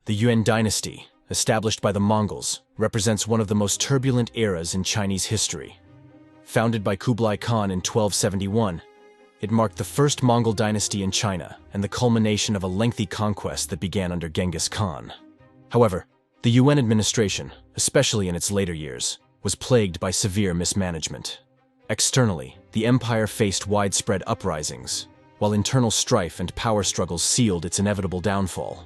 The Yuan Dynasty, established by the Mongols, represents one of the most turbulent eras in Chinese history. Founded by Kublai Khan in 1271, it marked the first Mongol dynasty in China and the culmination of a lengthy conquest that began under Genghis Khan. However, the Yuan administration, especially in its later years, was plagued by severe mismanagement. Externally, the empire faced widespread uprisings, while internal strife and power struggles sealed its inevitable downfall.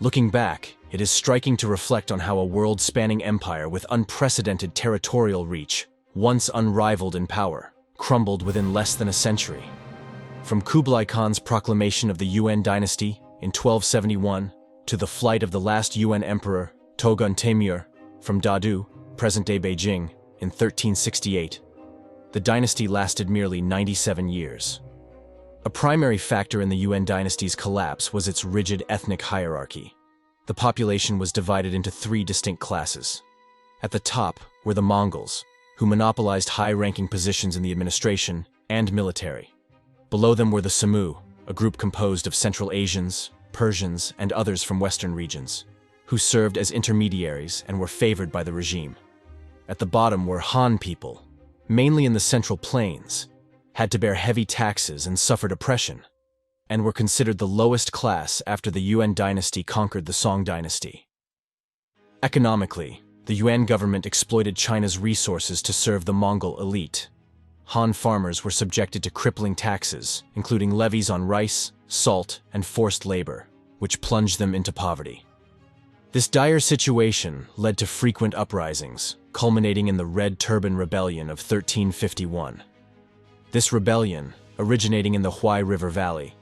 Looking back, it is striking to reflect on how a world-spanning empire with unprecedented territorial reach, once unrivaled in power, crumbled within less than a century. From Kublai Khan's proclamation of the Yuan Dynasty in 1271 to the flight of the last Yuan emperor, Toghon Temür, from Dadu, present-day Beijing, in 1368, the dynasty lasted merely 97 years. A primary factor in the Yuan dynasty's collapse was its rigid ethnic hierarchy. The population was divided into three distinct classes. At the top were the Mongols, who monopolized high-ranking positions in the administration and military. Below them were the Samu, a group composed of Central Asians, Persians, and others from Western regions, who served as intermediaries and were favored by the regime. At the bottom were Han people, mainly in the Central Plains, had to bear heavy taxes and suffered oppression, and were considered the lowest class after the Yuan dynasty conquered the Song dynasty. Economically, the Yuan government exploited China's resources to serve the Mongol elite. Han farmers were subjected to crippling taxes, including levies on rice, salt, and forced labor, which plunged them into poverty. This dire situation led to frequent uprisings, culminating in the Red Turban Rebellion of 1351. This rebellion, originating in the Huai River Valley,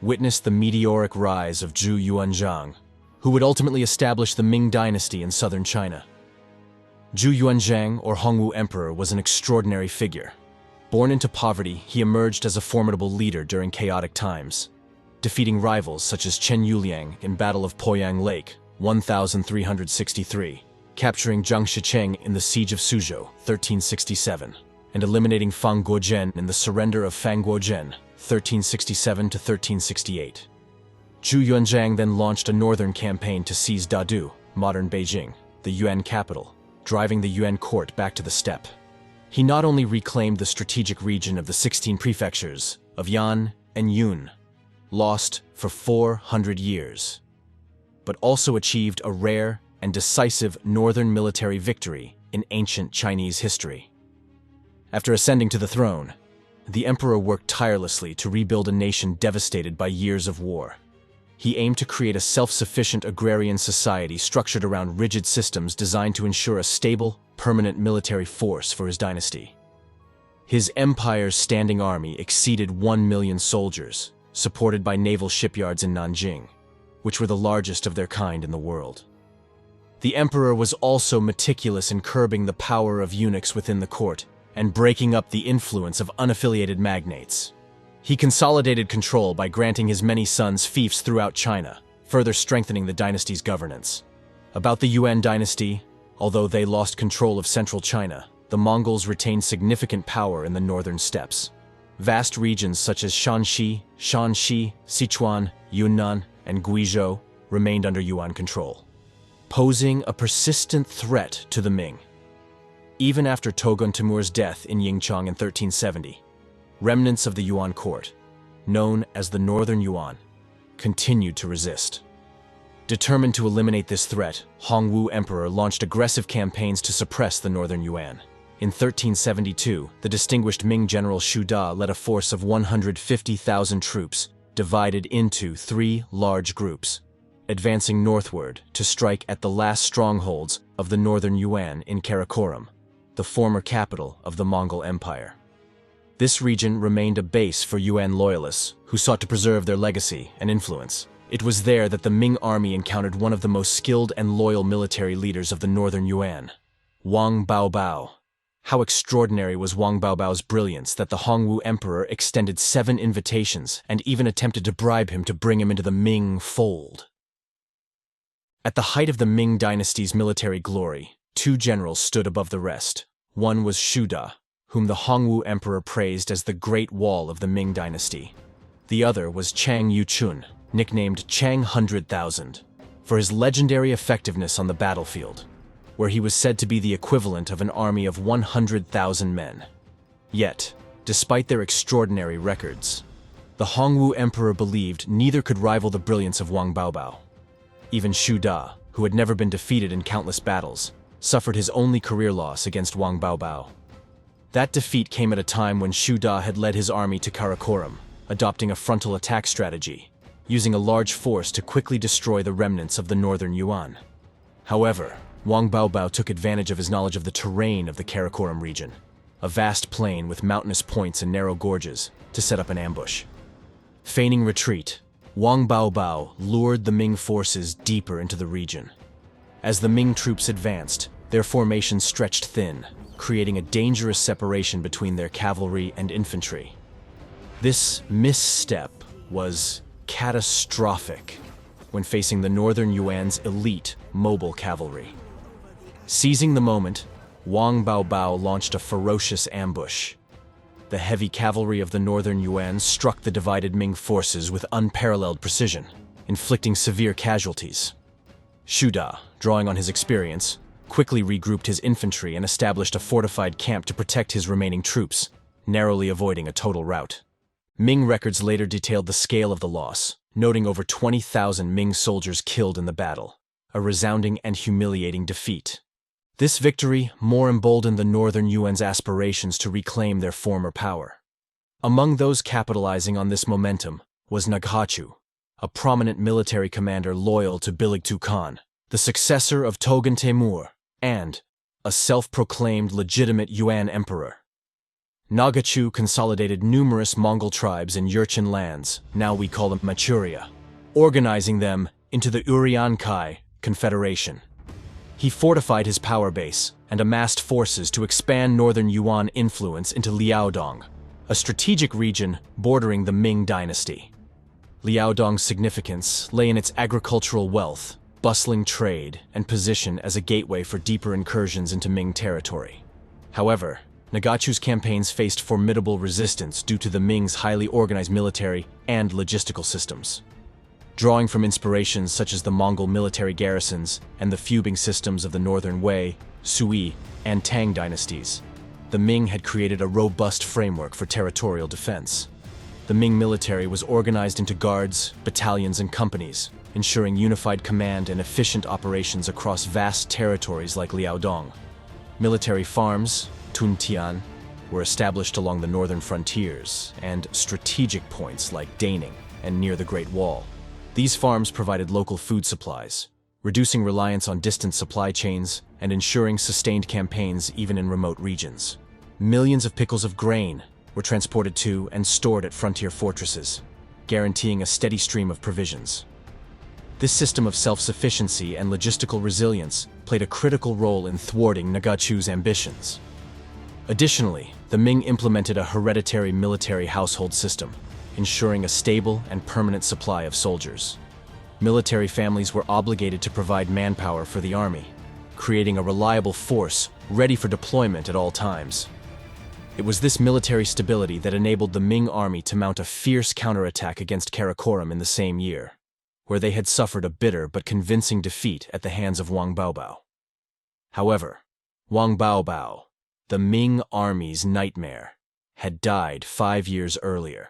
witnessed the meteoric rise of Zhu Yuanzhang, who would ultimately establish the Ming dynasty in southern China. Zhu Yuanzhang, or Hongwu Emperor, was an extraordinary figure. Born into poverty, he emerged as a formidable leader during chaotic times, defeating rivals such as Chen Yuliang in Battle of Buir Lake, 1363, capturing Zhang Shicheng in the Siege of Suzhou, 1367, and eliminating Fang Guozhen in the surrender of Fangguozhen, 1367 to 1368. Zhu Yuanzhang then launched a northern campaign to seize Dadu, modern Beijing, the Yuan capital, driving the Yuan court back to the steppe. He not only reclaimed the strategic region of the 16 prefectures of Yan and Yun, lost for 400 years, but also achieved a rare and decisive northern military victory in ancient Chinese history. After ascending to the throne, the emperor worked tirelessly to rebuild a nation devastated by years of war. He aimed to create a self-sufficient agrarian society structured around rigid systems designed to ensure a stable, permanent military force for his dynasty. His empire's standing army exceeded 1 million soldiers, supported by naval shipyards in Nanjing, which were the largest of their kind in the world. The emperor was also meticulous in curbing the power of eunuchs within the court and breaking up the influence of unaffiliated magnates. He consolidated control by granting his many sons fiefs throughout China, further strengthening the dynasty's governance. About the Yuan dynasty, although they lost control of central China, the Mongols retained significant power in the northern steppes. Vast regions such as Shanxi, Sichuan, Yunnan, and Guizhou remained under Yuan control, posing a persistent threat to the Ming. Even after Toghon Temür's death in Yingchang in 1370, remnants of the Yuan court, known as the Northern Yuan, continued to resist. Determined to eliminate this threat, Hongwu Emperor launched aggressive campaigns to suppress the Northern Yuan. In 1372, the distinguished Ming general Shu Da led a force of 150,000 troops, divided into 3 large groups, advancing northward to strike at the last strongholds of the Northern Yuan in Karakoram, the former capital of the Mongol Empire. This region remained a base for Yuan loyalists who sought to preserve their legacy and influence. It was there that the Ming army encountered one of the most skilled and loyal military leaders of the Northern Yuan, Wang Baobao. How extraordinary was Wang Baobao's brilliance that the Hongwu Emperor extended 7 invitations and even attempted to bribe him to bring him into the Ming fold. At the height of the Ming dynasty's military glory, 2 generals stood above the rest. One was Shu Da, whom the Hongwu Emperor praised as the Great Wall of the Ming dynasty. The other was Chang Yuchun, nicknamed Chang 100,000, for his legendary effectiveness on the battlefield, where he was said to be the equivalent of an army of 100,000 men. Yet, despite their extraordinary records, the Hongwu emperor believed neither could rival the brilliance of Wang Baobao. Even Shu Da, who had never been defeated in countless battles, suffered his only career loss against Wang Baobao. That defeat came at a time when Shu Da had led his army to Karakoram, adopting a frontal attack strategy, using a large force to quickly destroy the remnants of the northern Yuan. However, Wang Baobao took advantage of his knowledge of the terrain of the Karakoram region, a vast plain with mountainous points and narrow gorges, to set up an ambush. Feigning retreat, Wang Baobao lured the Ming forces deeper into the region. As the Ming troops advanced, their formation stretched thin, creating a dangerous separation between their cavalry and infantry. This misstep was catastrophic when facing the northern Yuan's elite mobile cavalry. Seizing the moment, Wang Baobao launched a ferocious ambush. The heavy cavalry of the northern Yuan struck the divided Ming forces with unparalleled precision, inflicting severe casualties. Shu Da, drawing on his experience, quickly regrouped his infantry and established a fortified camp to protect his remaining troops, narrowly avoiding a total rout. Ming records later detailed the scale of the loss, noting over 20,000 Ming soldiers killed in the battle, a resounding and humiliating defeat. This victory more emboldened the northern Yuan's aspirations to reclaim their former power. Among those capitalizing on this momentum was Naghachu, a prominent military commander loyal to Buir Khan, the successor of Toghon Temür, and a self-proclaimed legitimate Yuan emperor. Naghachu consolidated numerous Mongol tribes in Jurchen lands, now we call them Manchuria, organizing them into the Uriankai Confederation. He fortified his power base and amassed forces to expand northern Yuan influence into Liaodong, a strategic region bordering the Ming Dynasty. Liaodong's significance lay in its agricultural wealth, bustling trade, and position as a gateway for deeper incursions into Ming territory. However, Nagachu's campaigns faced formidable resistance due to the Ming's highly organized military and logistical systems. Drawing from inspirations such as the Mongol military garrisons and the fubing systems of the Northern Wei, Sui, and Tang dynasties, the Ming had created a robust framework for territorial defense. The Ming military was organized into guards, battalions, and companies, ensuring unified command and efficient operations across vast territories like Liaodong. Military farms, Tuntian, were established along the northern frontiers, and strategic points like Daning and near the Great Wall. These farms provided local food supplies, reducing reliance on distant supply chains and ensuring sustained campaigns even in remote regions. Millions of pickles of grain were transported to and stored at frontier fortresses, guaranteeing a steady stream of provisions. This system of self-sufficiency and logistical resilience played a critical role in thwarting Nagachu's ambitions. Additionally, the Ming implemented a hereditary military household system, ensuring a stable and permanent supply of soldiers. Military families were obligated to provide manpower for the army, creating a reliable force ready for deployment at all times. It was this military stability that enabled the Ming army to mount a fierce counterattack against Karakoram in the same year, where they had suffered a bitter but convincing defeat at the hands of Wang Baobao. However, Wang Baobao, the Ming army's nightmare, had died 5 years earlier.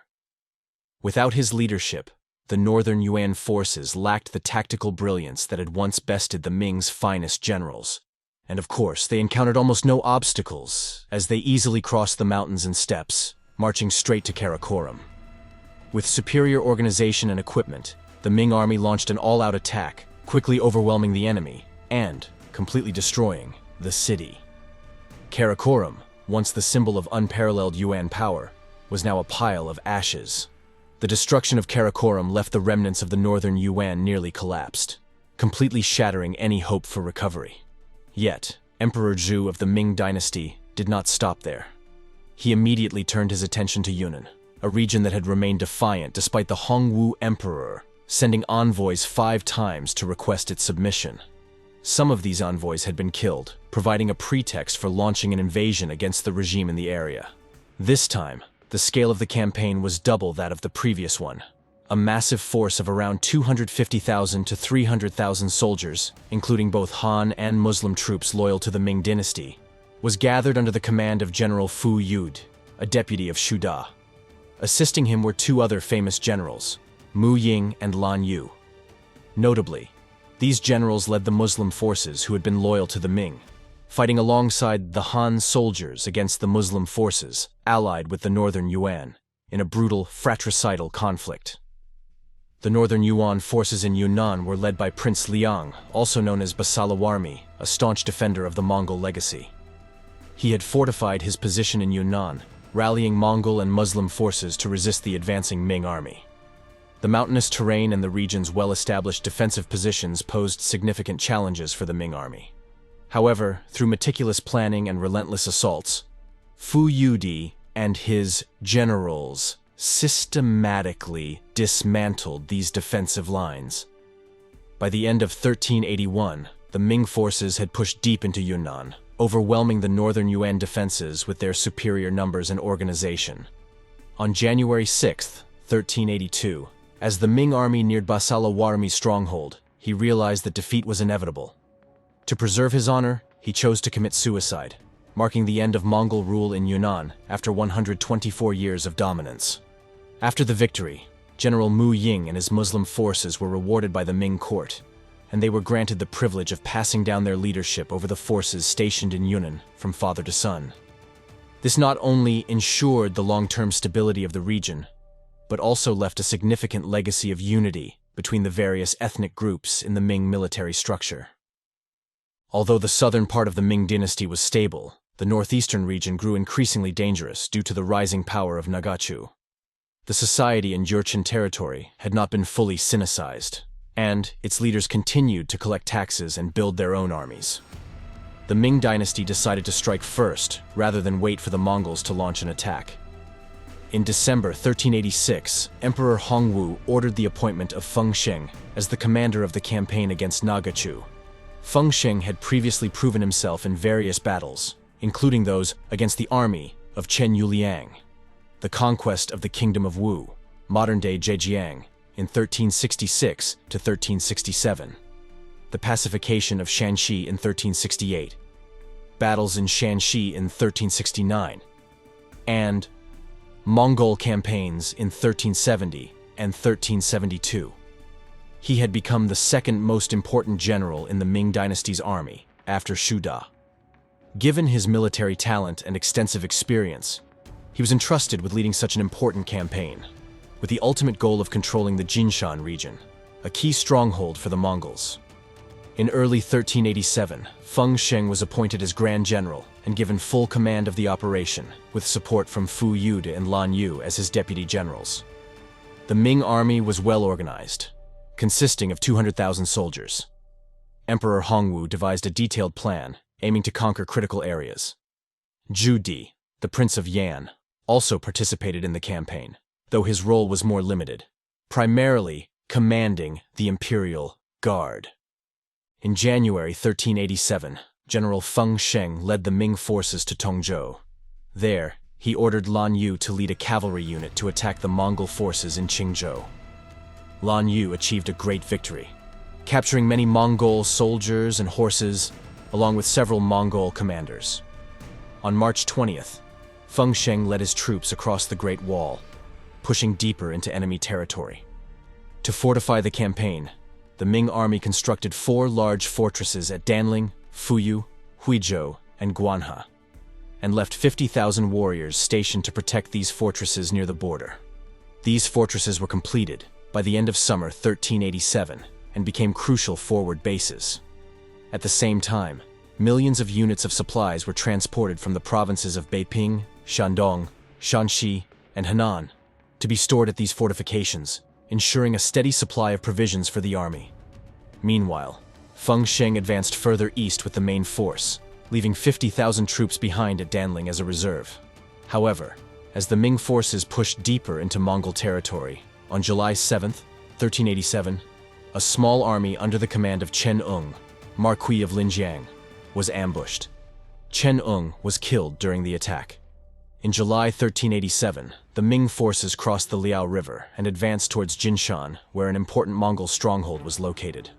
Without his leadership, the northern Yuan forces lacked the tactical brilliance that had once bested the Ming's finest generals. And of course, they encountered almost no obstacles, as they easily crossed the mountains and steppes, marching straight to Karakoram. With superior organization and equipment, the Ming army launched an all-out attack, quickly overwhelming the enemy and completely destroying the city. Karakoram, once the symbol of unparalleled Yuan power, was now a pile of ashes. The destruction of Karakoram left the remnants of the northern Yuan nearly collapsed, completely shattering any hope for recovery. Yet, Emperor Zhu of the Ming Dynasty did not stop there. He immediately turned his attention to Yunnan, a region that had remained defiant despite the Hongwu Emperor sending envoys 5 times to request its submission. Some of these envoys had been killed, providing a pretext for launching an invasion against the regime in the area. This time, the scale of the campaign was double that of the previous one, a massive force of around 250,000 to 300,000 soldiers, including both Han and Muslim troops loyal to the Ming Dynasty, was gathered under the command of General Fu Yud, a deputy of Shu Da. Assisting him were two other famous generals, Mu Ying and Lan Yu. Notably, these generals led the Muslim forces who had been loyal to the Ming, fighting alongside the Han soldiers against the Muslim forces allied with the northern Yuan in a brutal fratricidal conflict. The northern Yuan forces in Yunnan were led by Prince Liang, also known as Basalawarmi, a staunch defender of the Mongol legacy. He had fortified his position in Yunnan, rallying Mongol and Muslim forces to resist the advancing Ming army. The mountainous terrain and the region's well-established defensive positions posed significant challenges for the Ming army. However, through meticulous planning and relentless assaults, Fu Yudi and his generals systematically dismantled these defensive lines. By the end of 1381, the Ming forces had pushed deep into Yunnan, overwhelming the northern Yuan defenses with their superior numbers and organization. On January 6, 1382, as the Ming army neared Basalawarmi's stronghold, he realized that defeat was inevitable. To preserve his honor, he chose to commit suicide, marking the end of Mongol rule in Yunnan after 124 years of dominance. After the victory, General Mu Ying and his Muslim forces were rewarded by the Ming court, and they were granted the privilege of passing down their leadership over the forces stationed in Yunnan from father to son. This not only ensured the long-term stability of the region, but also left a significant legacy of unity between the various ethnic groups in the Ming military structure. Although the southern part of the Ming dynasty was stable, the northeastern region grew increasingly dangerous due to the rising power of Nagachu. The society in Jurchen territory had not been fully Sinicized, and its leaders continued to collect taxes and build their own armies. The Ming dynasty decided to strike first, rather than wait for the Mongols to launch an attack. In December 1386, Emperor Hongwu ordered the appointment of Feng Sheng as the commander of the campaign against Nagachu. Feng Sheng had previously proven himself in various battles, including those against the army of Chen Yuliang, the conquest of the Kingdom of Wu, modern-day Zhejiang, in 1366 to 1367, the pacification of Shanxi in 1368, battles in Shanxi in 1369, and Mongol campaigns in 1370 and 1372. He had become the second most important general in the Ming dynasty's army, after Shu Da. Given his military talent and extensive experience, he was entrusted with leading such an important campaign, with the ultimate goal of controlling the Jinshan region, a key stronghold for the Mongols. In early 1387, Feng Sheng was appointed as Grand General and given full command of the operation, with support from Fu Yud and Lan Yu as his deputy generals. The Ming army was well organized, consisting of 200,000 soldiers. Emperor Hongwu devised a detailed plan, aiming to conquer critical areas. Zhu Di, the Prince of Yan, also participated in the campaign, though his role was more limited, primarily commanding the Imperial Guard. In January 1387, General Feng Sheng led the Ming forces to Tongzhou. There, he ordered Lan Yu to lead a cavalry unit to attack the Mongol forces in Qingzhou. Lan Yu achieved a great victory, capturing many Mongol soldiers and horses, along with several Mongol commanders. On March 20th, Feng Sheng led his troops across the Great Wall, pushing deeper into enemy territory. To fortify the campaign, the Ming army constructed 4 large fortresses at Danling, Fuyu, Huizhou, and Guanha, and left 50,000 warriors stationed to protect these fortresses near the border. These fortresses were completed by the end of summer 1387 and became crucial forward bases. At the same time, millions of units of supplies were transported from the provinces of Beiping, Shandong, Shanxi, and Henan to be stored at these fortifications, ensuring a steady supply of provisions for the army. Meanwhile, Feng Sheng advanced further east with the main force, leaving 50,000 troops behind at Danling as a reserve. However, as the Ming forces pushed deeper into Mongol territory, on July 7, 1387, a small army under the command of Chen Eng, Marquis of Linjiang, was ambushed. Chen Eng was killed during the attack. In July 1387, the the Ming forces crossed the Liao River and advanced towards Jinshan, where an important Mongol stronghold was located.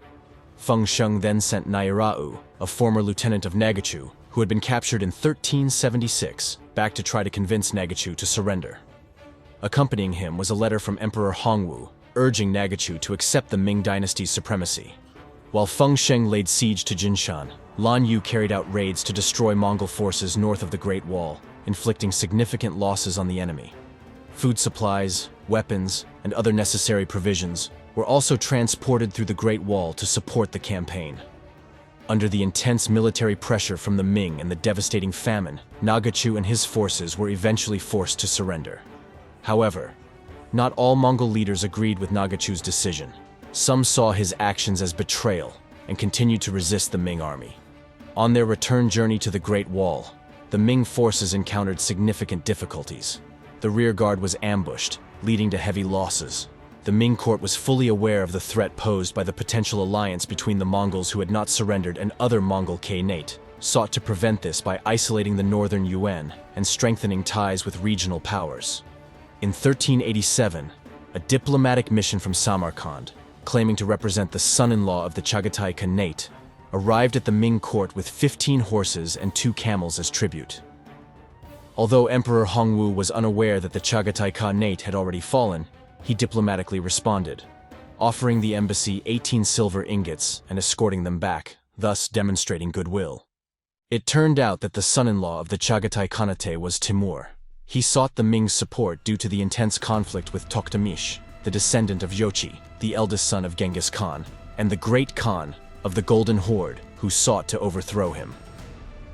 Feng Sheng then sent Nairau, a former lieutenant of Nagachu, who had been captured in 1376, back to try to convince Nagachu to surrender. Accompanying him was a letter from Emperor Hongwu, urging Nagachu to accept the Ming dynasty's supremacy. While Feng Sheng laid siege to Jinshan, Lan Yu carried out raids to destroy Mongol forces north of the Great Wall, inflicting significant losses on the enemy. Food supplies, weapons, and other necessary provisions were also transported through the Great Wall to support the campaign. Under the intense military pressure from the Ming and the devastating famine, Nagachu and his forces were eventually forced to surrender. However, not all Mongol leaders agreed with Nagachu's decision. Some saw his actions as betrayal and continued to resist the Ming army. On their return journey to the Great Wall, the Ming forces encountered significant difficulties. The rear guard was ambushed, leading to heavy losses. The Ming court was fully aware of the threat posed by the potential alliance between the Mongols who had not surrendered and other Mongol Khanate, sought to prevent this by isolating the northern Yuan and strengthening ties with regional powers. In 1387, a diplomatic mission from Samarkand, claiming to represent the son-in-law of the Chagatai Khanate, arrived at the Ming court with 15 horses and 2 camels as tribute. Although Emperor Hongwu was unaware that the Chagatai Khanate had already fallen, he diplomatically responded, offering the embassy 18 silver ingots and escorting them back, thus demonstrating goodwill. It turned out that the son-in-law of the Chagatai Khanate was Timur. He sought the Ming's support due to the intense conflict with Toktamish, the descendant of Yochi, the eldest son of Genghis Khan, and the Great Khan of the Golden Horde, who sought to overthrow him.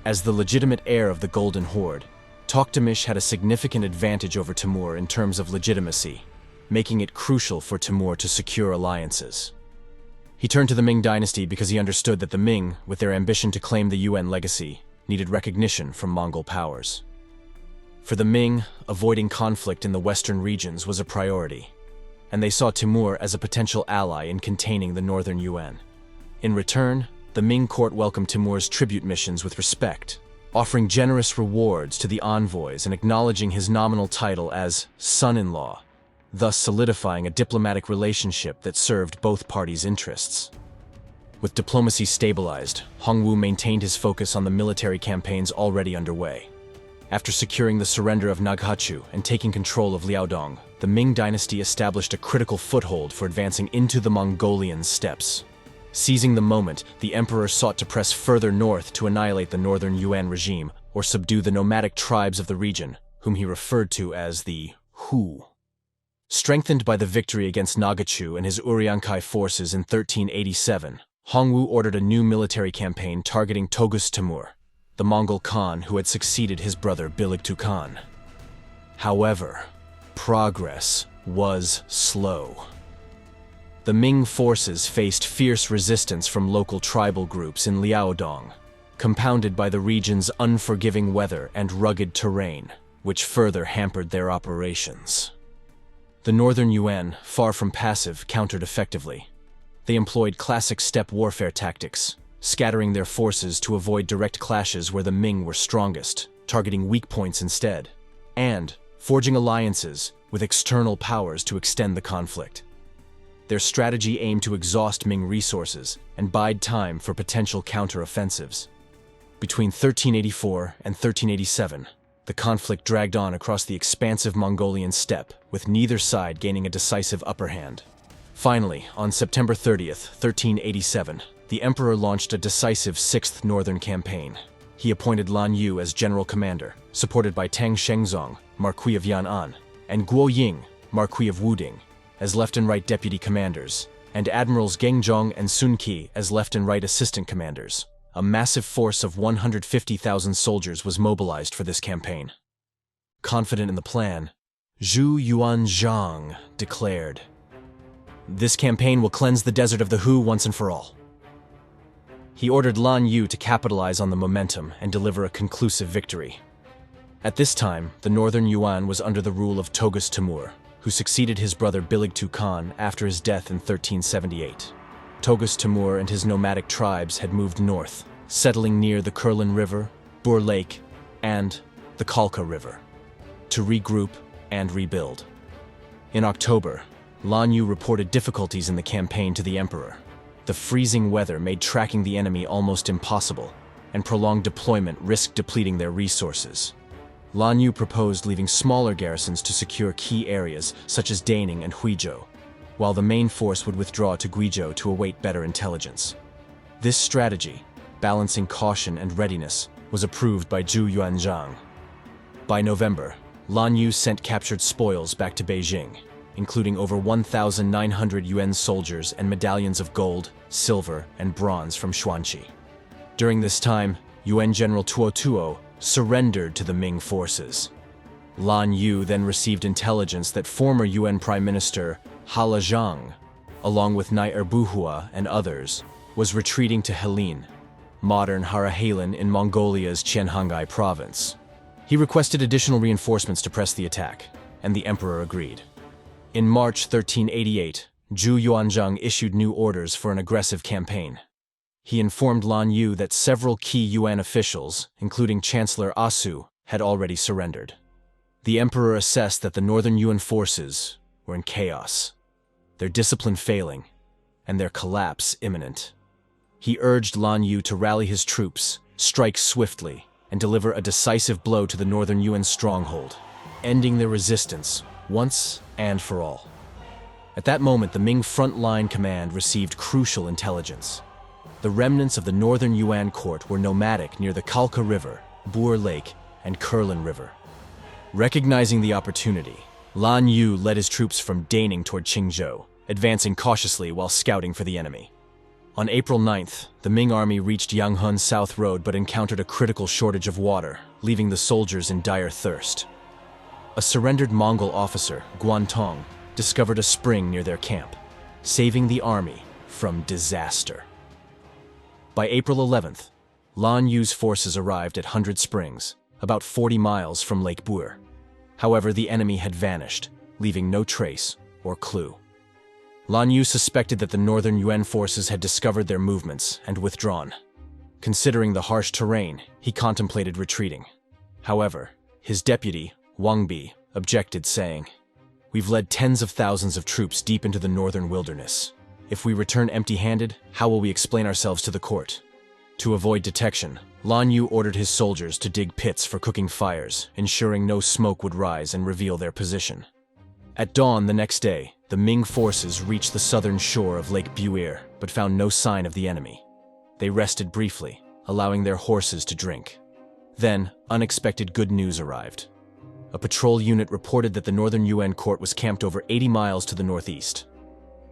As the legitimate heir of the Golden Horde, Toktamish had a significant advantage over Timur in terms of legitimacy, making it crucial for Timur to secure alliances. He turned to the Ming dynasty because he understood that the Ming, with their ambition to claim the Yuan legacy, needed recognition from Mongol powers. For the Ming, avoiding conflict in the western regions was a priority, and they saw Timur as a potential ally in containing the northern Yuan. In return, the Ming court welcomed Timur's tribute missions with respect, offering generous rewards to the envoys and acknowledging his nominal title as son-in-law, thus solidifying a diplomatic relationship that served both parties' interests. With diplomacy stabilized, Hongwu maintained his focus on the military campaigns already underway. After securing the surrender of Naghachu and taking control of Liaodong, the Ming dynasty established a critical foothold for advancing into the Mongolian steppes. Seizing the moment, the emperor sought to press further north to annihilate the northern Yuan regime or subdue the nomadic tribes of the region, whom he referred to as the Hu. Strengthened by the victory against Nagachu and his Uryankai forces in 1387, Hongwu ordered a new military campaign targeting Toghon Temür, the Mongol Khan who had succeeded his brother Beligtu Khan. However, progress was slow. The Ming forces faced fierce resistance from local tribal groups in Liaodong, compounded by the region's unforgiving weather and rugged terrain, which further hampered their operations. The northern Yuan, far from passive, countered effectively. They employed classic steppe warfare tactics, scattering their forces to avoid direct clashes where the Ming were strongest, targeting weak points instead, and forging alliances with external powers to extend the conflict. Their strategy aimed to exhaust Ming resources and bide time for potential counter-offensives. Between 1384 and 1387, the conflict dragged on across the expansive Mongolian steppe, with neither side gaining a decisive upper hand. Finally, on September 30th, 1387, the emperor launched a decisive 6th Northern Campaign. He appointed Lan Yu as general commander, supported by Tang Shengzong, Marquis of Yan'an, and Guo Ying, Marquis of Wuding, as left and right deputy commanders, and admirals Geng Zhong and Sun Qi as left and right assistant commanders. A massive force of 150,000 soldiers was mobilized for this campaign. Confident in the plan, Zhu Yuanzhang declared, "This campaign will cleanse the desert of the Hu once and for all." He ordered Lan Yu to capitalize on the momentum and deliver a conclusive victory. At this time, the northern Yuan was under the rule of Toghon Temür, who succeeded his brother Beligtu Khan after his death in 1378. Toghon Temür and his nomadic tribes had moved north, settling near the Kurlan River, Buir Lake, and the Khalkha River. To regroup and rebuild. In October, Lan Yu reported difficulties in the campaign to the emperor. The freezing weather made tracking the enemy almost impossible, and prolonged deployment risked depleting their resources. Lan Yu proposed leaving smaller garrisons to secure key areas such as Daning and Huizhou, while the main force would withdraw to Guizhou to await better intelligence. This strategy, balancing caution and readiness, was approved by Zhu Yuanzhang. By November, Lan Yu sent captured spoils back to Beijing, including over 1,900 Yuan soldiers and medallions of gold, silver, and bronze from Xuanqi. During this time, Yuan General Tuo surrendered to the Ming forces. Lan Yu then received intelligence that former Yuan Prime Minister Hala Zhang, along with Nai Erbuhua and others, was retreating to Helin, modern Harahalin in Mongolia's Qianhangai province. He requested additional reinforcements to press the attack, and the emperor agreed. In March 1388, Zhu Yuanzhang issued new orders for an aggressive campaign. He informed Lan Yu that several key Yuan officials, including Chancellor Asu, had already surrendered. The emperor assessed that the northern Yuan forces were in chaos, their discipline failing, and their collapse imminent. He urged Lan Yu to rally his troops, strike swiftly, and deliver a decisive blow to the northern Yuan stronghold, ending their resistance once and for all. At that moment, the Ming front-line command received crucial intelligence. The remnants of the northern Yuan court were nomadic near the Khalkha River, Buir Lake, and Kurlan River. Recognizing the opportunity, Lan Yu led his troops from Daning toward Qingzhou, advancing cautiously while scouting for the enemy. On April 9th, the Ming army reached Yanghun South Road but encountered a critical shortage of water, leaving the soldiers in dire thirst. A surrendered Mongol officer, Guantong, discovered a spring near their camp, saving the army from disaster. By April 11th, Lan Yu's forces arrived at 100 Springs, about 40 miles from Lake Buir. However, the enemy had vanished, leaving no trace or clue. Lan Yu suspected that the northern Yuan forces had discovered their movements and withdrawn. Considering the harsh terrain, he contemplated retreating. However, his deputy, Wang Bi, objected, saying, "We've led tens of thousands of troops deep into the northern wilderness. If we return empty-handed, how will we explain ourselves to the court?" To avoid detection, Lan Yu ordered his soldiers to dig pits for cooking fires, ensuring no smoke would rise and reveal their position. At dawn the next day, the Ming forces reached the southern shore of Lake Buir, but found no sign of the enemy. They rested briefly, allowing their horses to drink. Then, unexpected good news arrived. A patrol unit reported that the northern Yuan court was camped over 80 miles to the northeast.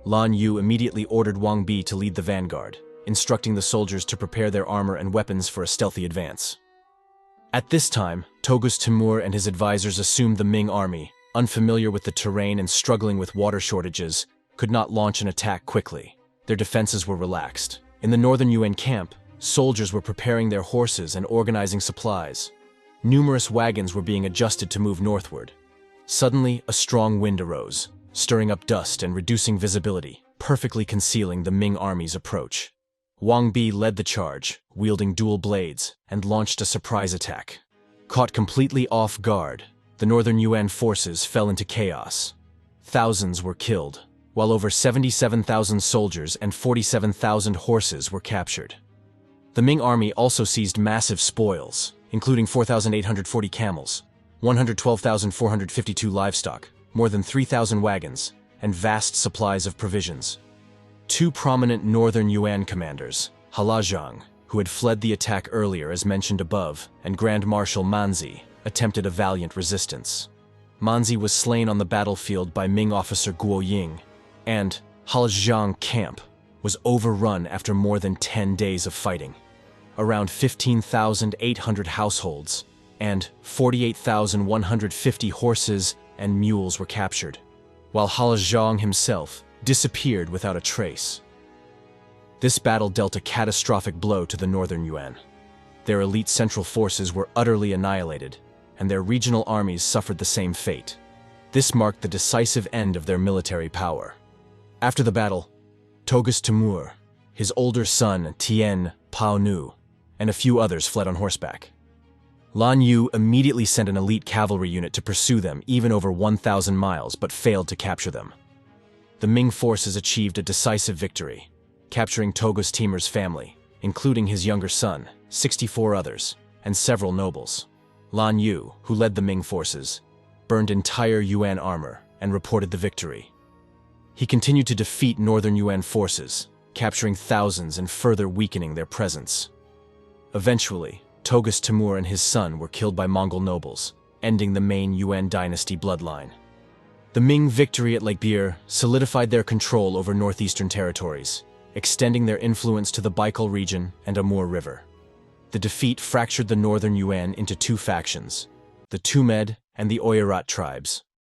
Lan Yu immediately ordered Wang Bi to lead the vanguard, instructing the soldiers to prepare their armor and weapons for a stealthy advance. At this time, Toghon Temür and his advisors assumed the Ming army, unfamiliar with the terrain and struggling with water shortages, could not launch an attack quickly. Their defenses were relaxed. In the northern Yuan camp, soldiers were preparing their horses and organizing supplies. Numerous wagons were being adjusted to move northward. Suddenly, a strong wind arose, stirring up dust and reducing visibility, perfectly concealing the Ming army's approach. Wang Bi led the charge, wielding dual blades, and launched a surprise attack. Caught completely off guard, the northern Yuan forces fell into chaos. Thousands were killed, while over 77,000 soldiers and 47,000 horses were captured. The Ming army also seized massive spoils, including 4,840 camels, 112,452 livestock, more than 3,000 wagons, and vast supplies of provisions. Two prominent northern Yuan commanders, Hala Zhang, who had fled the attack earlier as mentioned above, and Grand Marshal Manzi, attempted a valiant resistance. Manzi was slain on the battlefield by Ming officer Guo Ying, and Hala Zhang camp was overrun after more than 10 days of fighting. Around 15,800 households and 48,150 horses and mules were captured, while Hala Zhang himself disappeared without a trace. This battle dealt a catastrophic blow to the northern Yuan. Their elite central forces were utterly annihilated, and their regional armies suffered the same fate. This marked the decisive end of their military power. After the battle, Toghon Temür, his older son Tien Pao Nu, and a few others fled on horseback. Lan Yu immediately sent an elite cavalry unit to pursue them even over 1,000 miles but failed to capture them. The Ming forces achieved a decisive victory, capturing Toghon Temür's family, including his younger son, 64 others, and several nobles. Lan Yu, who led the Ming forces, burned entire Yuan armor and reported the victory. He continued to defeat northern Yuan forces, capturing thousands and further weakening their presence. Eventually, Toghon Temür and his son were killed by Mongol nobles, ending the main Yuan Dynasty bloodline. The Ming victory at Lake Buir solidified their control over northeastern territories, extending their influence to the Baikal region and Amur River. The defeat fractured the northern Yuan into two factions, the Tumed and the Oirat tribes,